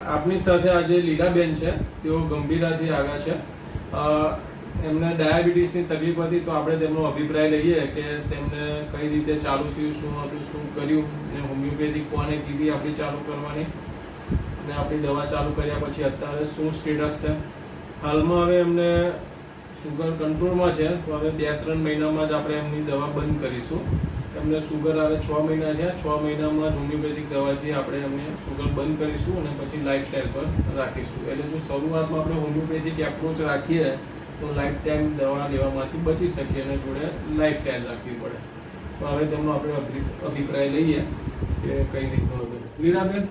આપની સાથે આજે લીલાબેન છે, તેઓ ગંભીરાથી આવ્યા છે. એમને ડાયાબિટીસની તકલીફ હતી, તો આપણે તેમનો અભિપ્રાય લઈએ કે તેમને કઈ રીતે ચાલુ થયું, શું હતું, શું કર્યું, ને હોમિયોપેથિક કોને કીધી આપણી ચાલુ કરવાની, ને આપણી દવા ચાલુ કર્યા પછી અત્યારે શું સ્ટેટસ છે. હાલમાં હવે એમને શુગર કંટ્રોલમાં છે, તો હવે 2-3 મહિનામાં જ આપણે એમની દવા બંધ કરીશું. એમને શુગર આવે 6 મહિના થયા, 6 મહિનામાં જ હોમિયોપેથિક દવાથી આપણે એમને શુગર બંધ કરીશું અને પછી લાઈફસ્ટાઈલ પર રાખીશું. એટલે જો શરૂઆતમાં આપણે હોમિયોપેથિક એપ્રોચ રાખીએ તો લાઈફ ટાઈમ દવા લેવામાંથી બચી શકીએ અને જોડે લાઈફસ્ટાઈલ રાખવી પડે. તો હવે તેમનો આપણે અભિપ્રાય લઈએ કે કઈ રીતનું હતું. લીલાબેન,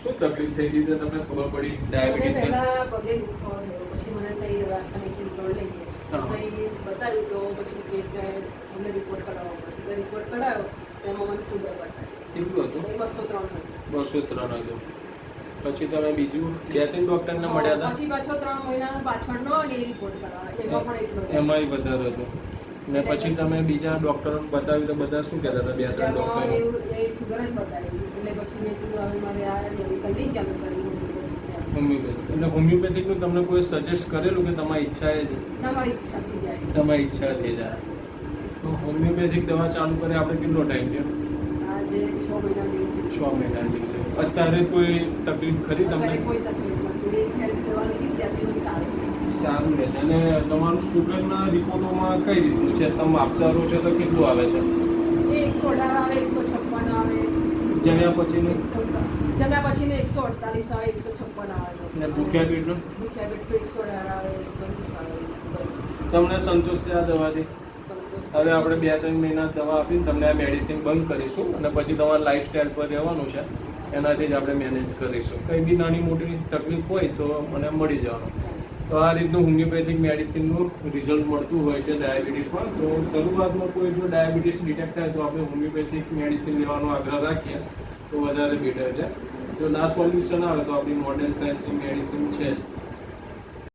શું તકલીફ થઈ હતી તમને ખબર પડી ડાયાબિટીસ? પહેલા પગે દુખાવો થયો, પછી મને તઈ દવાખાને કંટ્રોલ લઈ ગયા, તઈ બતાવ્યું તો પછી કે અમને રિપોર્ટ કરાવવો પડશે. તો રિપોર્ટ કરાવ્યો તેમાં મને શુગર બતાવ્યું. કેટલું હતું? 203 હતું. 203 હતું. પછી તમે બીજું 2-3 ડોક્ટરને મળ્યા હતા? પછી પાછો 3 મહિના પાછળનો અને રિપોર્ટ કરાવ્યો, એમાં પણ એટલો એમાંય વધારે હતું. ને પછી તમે બીજા ડોક્ટરોને બતાવ્યું તો બધા શું કહેતા હતા? 2-3 ડોક્ટર એ શુગર જ બતાવ્યું. એટલે પછી મેં કીધું હવે મારે આ મેડિકલ નહીં ચાલુ કરવી, હોમિયોપેથિક. એટલે હોમિયોપેથિકનું તમને કોઈ સજેસ્ટ કરેલું કે તમારી ઈચ્છા એ ના, મારી ઈચ્છાથી જાય, તમારી ઈચ્છા થઈ જાય? તો હોમિયોપેથિક દવા ચાલુ કરે આપણે કેટલો ટાઈમ થયો? આજે 6 મહિના જેવું 6 મહિના જેવું. અત્યારે કોઈ તકલીફ ખરી તમને? કોઈ તકલીફ નથી. જ્યારે દવા લીધી ત્યાંથી મને સારું સારું રહે છે. અને તમારું શુગરના રિપોર્ટોમાં કઈ રીતનું છે? તમે આપતા રહો છો તો કેટલું આવે છે? એ 118 આવે, 156 આવે, જમ્યા પછીનું? જમ્યા પછીનું 148 આવે, 156 આવે. ને ભૂખ્યા પેટનું? ભૂખ્યા પેટનું 118 આવે, 120 આવે. બસ તમને સંતોષ છે આ દવાથી? સંતોષ. હવે આપણે 2-3 મહિના દવા આપીને તમને આ મેડિસિન બંધ કરીશું અને પછી તમારા લાઈફસ્ટાઈલ પર રહેવાનું છે, એનાથી જ આપણે મેનેજ કરીશું. કંઈ બી નાની મોટી તકલીફ હોય તો મને મળી જવાનું. તો આ રીતનું હોમિયોપેથિક મેડિસિનનું રિઝલ્ટ મળતું હોય છે ડાયાબિટીસમાં. તો શરૂઆતમાં કોઈ જો ડાયાબિટીસ ડિટેક્ટ થાય તો આપણે હોમિયોપેથિક મેડિસિન લેવાનો આગ્રહ રાખીએ તો વધારે બેટર છે. જો ના સોલ્યુશન આવે તો આપણી મોડર્ન સાયન્સની મેડિસિન છે જ.